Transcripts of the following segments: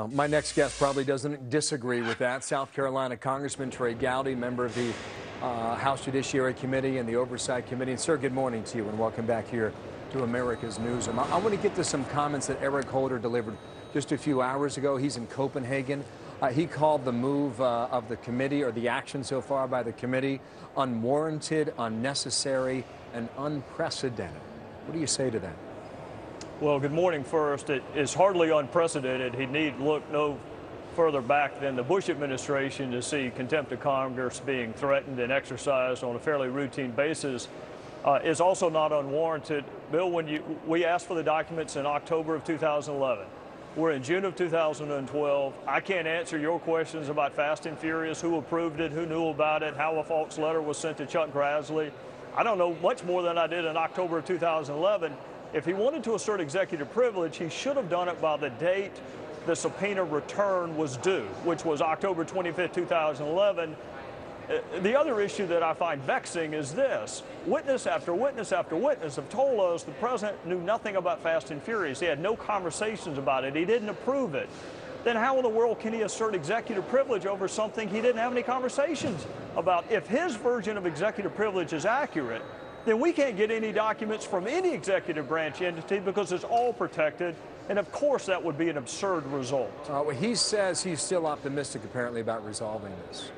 My next guest probably doesn't disagree with that. South Carolina Congressman Trey Gowdy, member of the House Judiciary Committee and the Oversight Committee. And, sir, good morning to you and welcome back here to America's Newsroom. I want to get to some comments that Eric Holder delivered just a few hours ago. He's in Copenhagen. He called the move of the committee, or the action so far by the committee, unwarranted, unnecessary, and unprecedented. What do you say to that? Well, good morning first. It is hardly unprecedented. He need look no further back than the Bush administration to see contempt of Congress being threatened and exercised on a fairly routine basis. Is also not unwarranted. Bill, we asked for the documents in October of 2011. We're in June of 2012. I can't answer your questions about Fast and Furious, who approved it, who knew about it, how a false letter was sent to Chuck Grassley. I don't know much more than I did in October of 2011. If he wanted to assert executive privilege, he should have done it by the date the subpoena return was due, which was October 25, 2011. The other issue that I find vexing is this. Witness after witness after witness have told us the president knew nothing about Fast and Furious. He had no conversations about it. He didn't approve it. Then how in the world can he assert executive privilege over something he didn't have any conversations about? If his version of executive privilege is accurate, then we can't get any documents from any executive branch entity because it's all protected. And of course, that would be an absurd result. Well, he says he's still optimistic, apparently, about resolving this.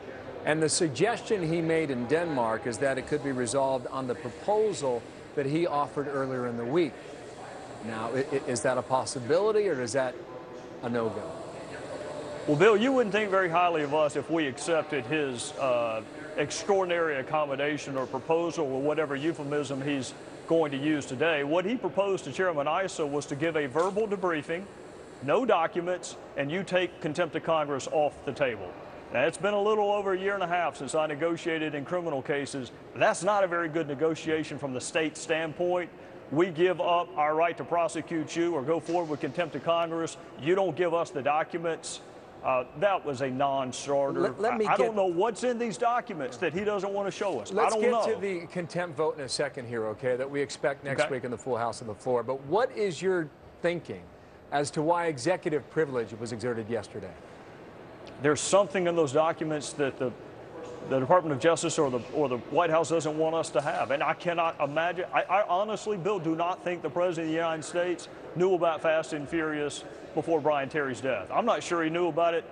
And the suggestion he made in Denmark is that it could be resolved on the proposal that he offered earlier in the week. Now, is that a possibility, or is that a no-go? Well, Bill, you wouldn't think very highly of us if we accepted his extraordinary accommodation or proposal, or whatever euphemism he's going to use today. What he proposed to Chairman Issa was to give a verbal debriefing, no documents, and you take contempt of Congress off the table. Now, it's been a little over a year and a half since I negotiated in criminal cases. That's not a very good negotiation from the state standpoint. We give up our right to prosecute you or go forward with contempt of Congress. You don't give us the documents. That was a non-starter. I don't know what's in these documents that he doesn't want to show us. Let's get to the contempt vote in a second here, okay, that we expect next week in the full House on the floor. But what is your thinking as to why executive privilege was exerted yesterday? There's something in those documents that the Department of Justice or the White House doesn't want us to have. And I cannot imagine. I honestly, Bill, do not think the President of the United States knew about Fast and Furious before Brian Terry's death. I'm not sure he knew about it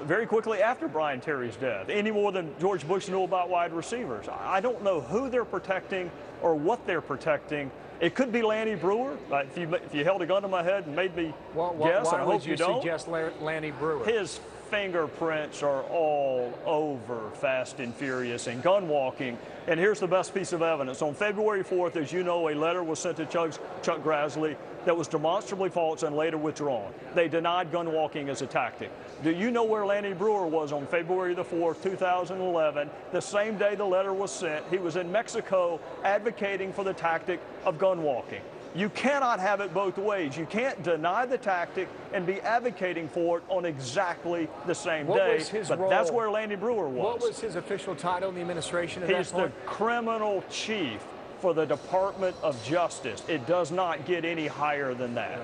very quickly after Brian Terry's death, any more than George Bush knew about wide receivers. I don't know who they're protecting or what they're protecting. It could be Lanny Breuer. If you held a gun to my head and made me guess, and I hope you don't. Why would you suggest Lanny Breuer? His fingerprints are all over Fast and Furious and gun walking. And here's the best piece of evidence. On February 4th, as you know, a letter was sent to Chuck Grassley that was demonstrably false and later withdrawn. They denied gun walking as a tactic. Do you know where Lanny Breuer was on February the 4th, 2011? The same day the letter was sent, he was in Mexico advocating for the tactic of gun walking. You cannot have it both ways. You can't deny the tactic and be advocating for it on exactly the same day. But that's where Lanny Breuer was. What was his official title in the administration at that point? He's the criminal chief for the Department of Justice. It does not get any higher than that.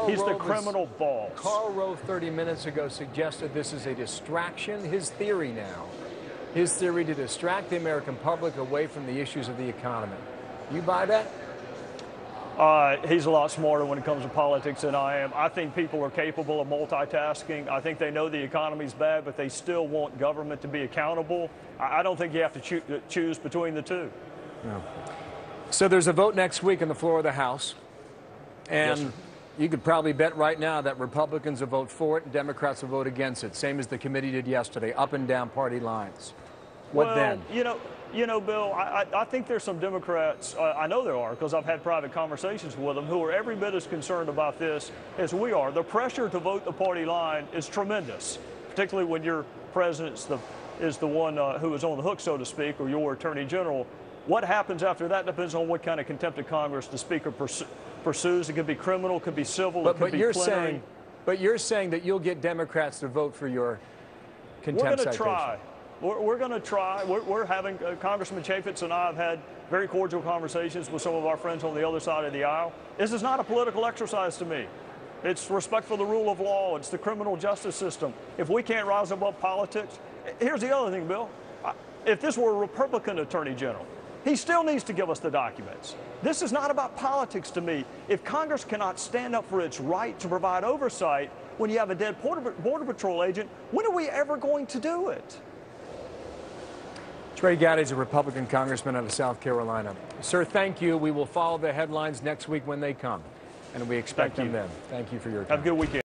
He's the criminal boss. Karl Rove 30 minutes ago suggested this is a distraction. His theory now, his theory to distract the American public away from the issues of the economy. You buy that? He's a lot smarter when it comes to politics than I am. I think people are capable of multitasking. I think they know the economy's bad, but they still want government to be accountable. I don't think you have to choose between the two. No. So there's a vote next week on the floor of the House. And yes, you could probably bet right now that Republicans will vote for it and Democrats will vote against it, same as the committee did yesterday, up and down party lines. What then? You know, Bill, I think there's some Democrats, I know there are, because I've had private conversations with them, who are every bit as concerned about this as we are. The pressure to vote the party line is tremendous, particularly when your president is the one who is on the hook, so to speak, or your attorney general. What happens after that depends on what kind of contempt of Congress the Speaker pursues. It could be criminal, it could be civil, it could be plenary. But you're saying that you'll get Democrats to vote for your contempt citation. We're going to try. We're having, Congressman Chaffetz and I have had very cordial conversations with some of our friends on the other side of the aisle. This is not a political exercise to me. It's respect for the rule of law. It's the criminal justice system. If we can't rise above politics, here's the other thing, Bill. If this were a Republican attorney general, he still needs to give us the documents. This is not about politics to me. If Congress cannot stand up for its right to provide oversight when you have a dead Border Patrol agent, when are we ever going to do it? Trey Gowdy is a Republican congressman out of South Carolina. Sir, thank you. We will follow the headlines next week when they come, and we expect them then. Thank you for your time. Have a good weekend.